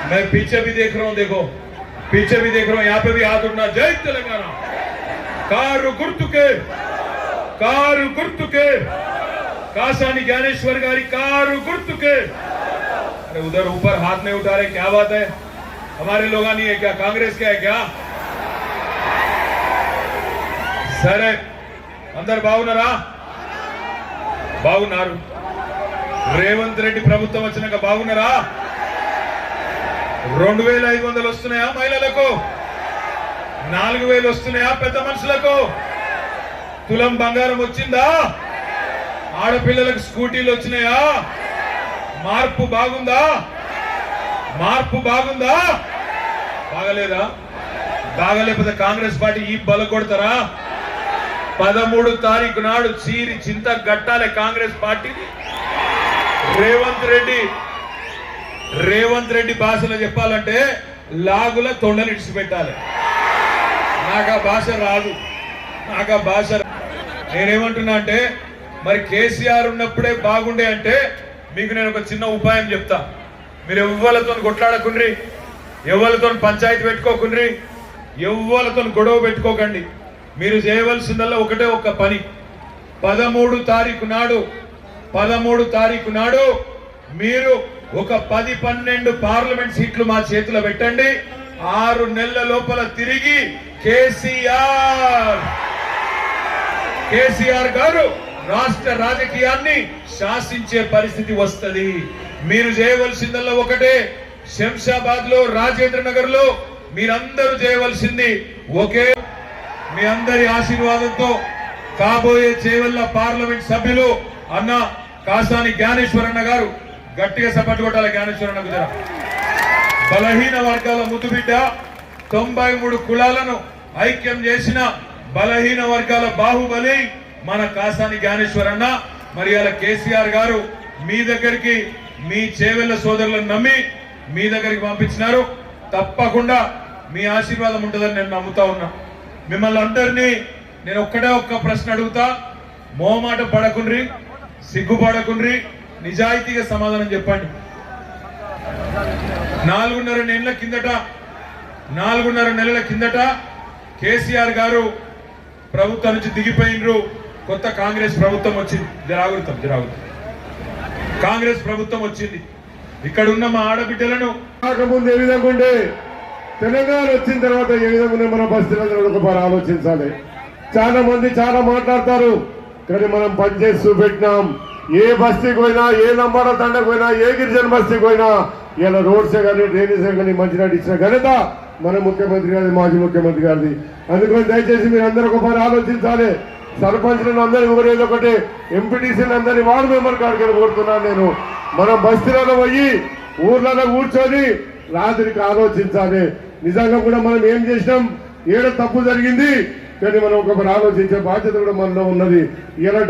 मैं पीछे भी देख रहा हूं, देखो पीछे भी देख रहा हूं, यहाँ पे भी हाथ उठना। जय तेलंगाना। कारू गुर्तुके कासानी ज्ञानेश्वर गारी कारू गुर्तुके। अरे उधर ऊपर हाथ नहीं उठा रहे, क्या बात है? हमारे लोग नहीं है क्या? कांग्रेस क्या है क्या? सरे अंदर బాగున్నారు రేవంత్ రెడ్డి ప్రభుత్వం వచ్చినాక బాగున్నారా? 2500 వస్తున్నాయా మహిళలకు? 4000 వస్తున్నాయా పెద్ద మనుషులకు? తులం బంగారం వచ్చిందా? ఆడపిల్లలకు స్కూటీలు వచ్చినాయా? మార్పు బాగుందా? బాగలేదా? బాగలేకపోతే కాంగ్రెస్ పార్టీ ఈ బల కొడతారా? 13 తారీఖు నాడు చీరి చింత గట్టాలే కాంగ్రెస్ పార్టీ. రేవంత్ రెడ్డి భాషలో చెప్పాలంటే లాగుల తొండలు ఇడిచిపెట్టాలి. నాకు ఆ భాష రాదు. నేనేమంటున్నా అంటే మరి కేసీఆర్ ఉన్నప్పుడే బాగుండే అంటే మీకు నేను ఒక చిన్న ఉపాయం చెప్తా. మీరు ఎవ్వలతో కొట్లాడకుండ్రి, ఎవ్వలతో పంచాయతీ పెట్టుకోకుండ్రి, ఎవ్వలతో గొడవ పెట్టుకోకండి. మీరు చేయవలసిందల్లా ఒకటే ఒక్క పని. 13 తారీఖు నాడు మీరు ఒక 10-12 పార్లమెంట్ సీట్లు మా చేతిలో పెట్టండి. 6 నెలల లోపల తిరిగి కేసీఆర్ గారు రాష్ట్ర రాజకీయాన్ని శాసించే పరిస్థితి వస్తది. మీరు చేయవలసిందల్లా ఒకటే. శంషాబాద్ లో, రాజేంద్ర నగర్ లో మీరందరూ చేయవలసింది ఒకే. మీ అందరి ఆశీర్వాదంతో కాబోయే చేవెళ్ల పార్లమెంట్ సభ్యులు అన్న కాసాని జ్ఞానేశ్వరన్న గారు, గట్టిగా సపోర్ట్ కొట్టాలి జ్ఞానేశ్వరన్న గుజర. బలహీన వర్గాల ముద్దుబిడ్డ, 93 కులాలను ఐక్యం చేసిన బలహీన వర్గాల బాహుబలి మన కాసాని జ్ఞానేశ్వరన్న. మరి అలా కేసీఆర్ గారు మీ దగ్గరికి మీ చేవెళ్ల సోదరులను నమ్మి మీ దగ్గరికి పంపించినారు. తప్పకుండా మీ ఆశీర్వాదం ఉంటుందని నేను నమ్ముతా ఉన్నా. మిమ్మల్ని అందరినీ నేను ఒక్క ప్రశ్న అడుగుతా. మోమాట పడకుండ్రి, సిగ్గుపడకుండ్రి, నిజాయితీగా సమాధానం చెప్పండి. 4.5 నెలల కిందట కేసీఆర్ గారు ప్రభుత్వం నుంచి దిగిపోయినరు. కొత్త కాంగ్రెస్ ప్రభుత్వం వచ్చింది. జరాగుతాం కాంగ్రెస్ ప్రభుత్వం వచ్చింది. ఇక్కడ ఉన్న మా ఆడబిడ్డలను ముందు ఏ విధంగా ఉండే, తెలంగాణ వచ్చిన తర్వాత ఏ విధంగా మన బస్తీలలో ఒకసారి ఆలోచించాలి. చాలా మంది చాలా మాట్లాడతారు, కానీ మనం పనిచేసి చూపెట్టినాం. ఏ బస్తీకి పోయినా, ఏ లంబాడ తండకు పోయినా, ఏ గిరిజన బస్తీకి పోయినా ఇలా రోడ్సే కానీ, డ్రైనేజే కానీ మంచినీటి ఇచ్చిన ఘనత మన ముఖ్యమంత్రి గారి, మాజీ ముఖ్యమంత్రి గారిది. అందుకని దయచేసి మీరు అందరూ ఒకసారి ఆలోచించాలి. సర్పంచ్లను అందరినీ ఒకరేది ఒకటి, ఎంపీటీసీలు అందరినీ వార్డు మెంబర్ కాడికి కోరుతున్నాను నేను. మనం బస్తీలలో పోయి ఊర్లలో కూర్చొని రాత్రికి ఆలోచించాలి. నిజంగా కూడా మనం ఏం చేసినాం, ఏదో తప్పు జరిగింది, కానీ మనం ఒకసారి ఆలోచించే బాధ్యత కూడా మనలో ఉన్నది. ఇలా